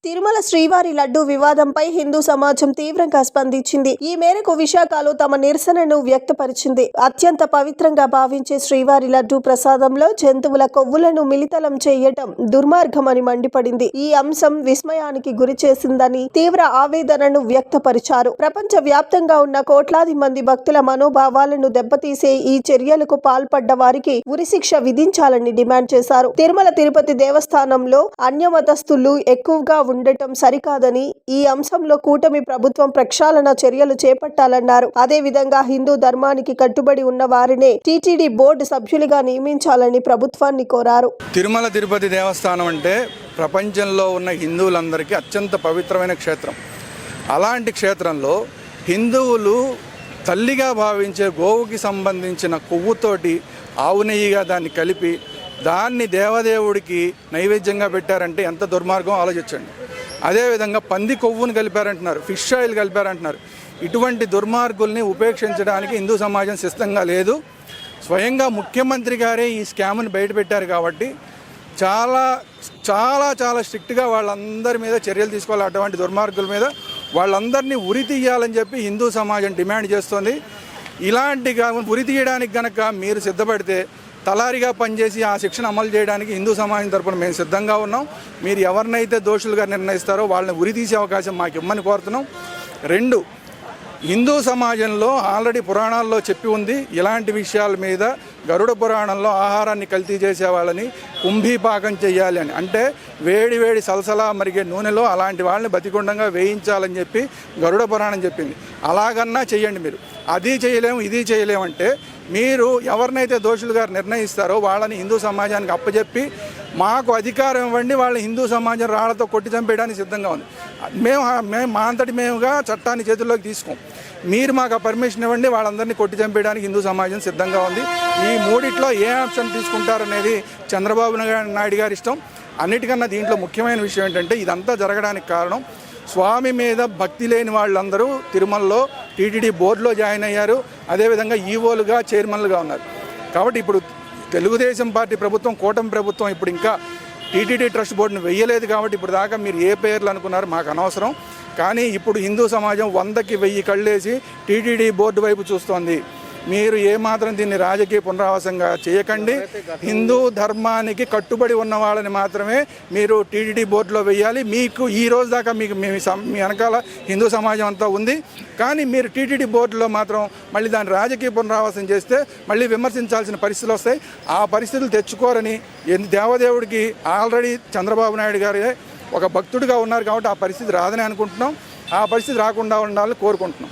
తిరుమల శ్రీవారి లడ్డూ వివాదంపై హిందూ సమాజం తీవ్రంగా స్పందించింది. ఈ మేరకు విశాఖలో తమ నిరసనను వ్యక్తపరిచింది. అత్యంత పవిత్రంగా భావించే శ్రీవారి లడ్డూ ప్రసాదంలో జంతువుల కొవ్వులను మిళితం చేయటం దుర్మార్గమని మండిపడింది. ఈ అంశం విస్మయానికి గురి చేసిందని తీవ్ర ఆవేదనను వ్యక్తపరిచారు. ప్రపంచ వ్యాప్తంగా ఉన్న కోట్లాది మంది భక్తుల మనోభావాలను దెబ్బతీసే ఈ చర్యలకు పాల్పడ్డ వారికి ఉరిశిక్ష విధించాలని డిమాండ్ చేశారు. తిరుమల తిరుపతి దేవస్థానంలో అన్యమతస్థులు ఎక్కువగా ఉండటం సరికాదని, ఈ అంశంలో కూటమి ప్రభుత్వం ప్రక్షాళన చర్యలు చేపట్టాలన్నారు. అదేవిధంగా హిందూ ధర్మానికి కట్టుబడి ఉన్న వారినే టీటీడీ బోర్డు సభ్యులుగా నియమించాలని ప్రభుత్వాన్ని కోరారు. తిరుమల తిరుపతి దేవస్థానం అంటే ప్రపంచంలో ఉన్న హిందువులందరికీ అత్యంత పవిత్రమైన క్షేత్రం. అలాంటి క్షేత్రంలో హిందువులు తల్లిగా భావించే గోవుకి సంబంధించిన కొవ్వుతోటి ఆవు నెయ్యిగా దాన్ని కలిపి దాన్ని దేవదేవుడికి నైవేద్యంగా పెట్టారంటే ఎంత దుర్మార్గం ఆలోచించండి. అదేవిధంగా పంది కొవ్వును కలిపారంటున్నారు, ఫిష్ ఆయిల్ కలిపారంటున్నారు. ఇటువంటి దుర్మార్గుల్ని ఉపేక్షించడానికి హిందూ సమాజం సిద్ధంగా లేదు. స్వయంగా ముఖ్యమంత్రి గారే ఈ స్కామ్ని బయటపెట్టారు కాబట్టి చాలా చాలా చాలా స్ట్రిక్ట్గా వాళ్ళందరి మీద చర్యలు తీసుకోవాలి. అటువంటి దుర్మార్గుల మీద వాళ్ళందరినీ ఉరి తీయాలని చెప్పి హిందూ సమాజం డిమాండ్ చేస్తుంది. ఇలాంటిగా ఉరి తీయడానికి కనుక మీరు సిద్ధపడితే తలారిగా పనిచేసి ఆ శిక్షణ అమలు చేయడానికి హిందూ సమాజం తరపున మేము సిద్ధంగా ఉన్నాం. మీరు ఎవరినైతే దోషులుగా నిర్ణయిస్తారో వాళ్ళని ఉరి తీసే అవకాశం మాకు ఇమ్మని కోరుతున్నాం. 2, హిందూ సమాజంలో ఆల్రెడీ పురాణాల్లో చెప్పి ఉంది, ఇలాంటి విషయాల మీద గరుడ పురాణంలో ఆహారాన్ని కల్తీ చేసే వాళ్ళని కుంభీపాకం చేయాలి అని, అంటే వేడి వేడి సలసలా మరిగే నూనెలో అలాంటి వాళ్ళని బతికుండంగా వేయించాలని చెప్పి గరుడ పురాణం చెప్పింది. అలాగన్నా చెయ్యండి. మీరు అది చేయలేము ఇది చేయలేమంటే మీరు ఎవరినైతే దోషులుగా నిర్ణయిస్తారో వాళ్ళని హిందూ సమాజానికి అప్పచెప్పి మాకు అధికారం ఇవ్వండి, వాళ్ళని హిందూ సమాజం రాళ్లతో కొట్టి చంపేయడానికి సిద్ధంగా ఉంది. మేము మా అంతటి మేముగా చట్టాన్ని చేతుల్లోకి తీసుకోం. మీరు మాకు ఆ పర్మిషన్ ఇవ్వండి, వాళ్ళందరినీ కొట్టి చంపేయడానికి హిందూ సమాజం సిద్ధంగా ఉంది. ఈ మూడిట్లో ఏ ఆప్షన్ తీసుకుంటారనేది చంద్రబాబు నాయుడు గారి ఇష్టం. అన్నిటికన్నా దీంట్లో ముఖ్యమైన విషయం ఏంటంటే ఇదంతా జరగడానికి కారణం స్వామి మీద భక్తి లేని వాళ్ళందరూ తిరుమలలో టీటీడీ బోర్డులో జాయిన్ అయ్యారు. అదేవిధంగా ఈవోలుగా చైర్మన్లుగా ఉన్నారు. కాబట్టి ఇప్పుడు తెలుగుదేశం పార్టీ ప్రభుత్వం, కూటమి ప్రభుత్వం ఇప్పుడు ఇంకా టీటీడీ ట్రస్ట్ బోర్డును వెయ్యలేదు. కాబట్టి ఇప్పుడు దాకా మీరు ఏ పేర్లు అనుకున్నారు మాకు అనవసరం. కానీ ఇప్పుడు హిందూ సమాజం 100కి 1000 కళ్ళేసి టీటీడీ బోర్డు వైపు చూస్తోంది. మీరు ఏమాత్రం దీన్ని రాజకీయ పునరావాసంగా చేయకండి. హిందూ ధర్మానికి కట్టుబడి ఉన్న వాళ్ళని మాత్రమే మీరు టీటీడీ బోర్డులో వెయ్యాలి. మీకు ఈ రోజు దాకా మీ వెనకాల హిందూ సమాజం అంతా ఉంది. కానీ మీరు టీటీడీ బోర్డులో మాత్రం మళ్ళీ దాన్ని రాజకీయ పునరావాసం చేస్తే మళ్ళీ విమర్శించాల్సిన పరిస్థితులు వస్తాయి. ఆ పరిస్థితులు తెచ్చుకోరని దేవదేవుడికి ఆల్రెడీ చంద్రబాబు నాయుడు గారే ఒక భక్తుడిగా ఉన్నారు కాబట్టి ఆ పరిస్థితి రాదని అనుకుంటున్నాం. ఆ పరిస్థితి రాకుండా ఉండాలని కోరుకుంటున్నాం.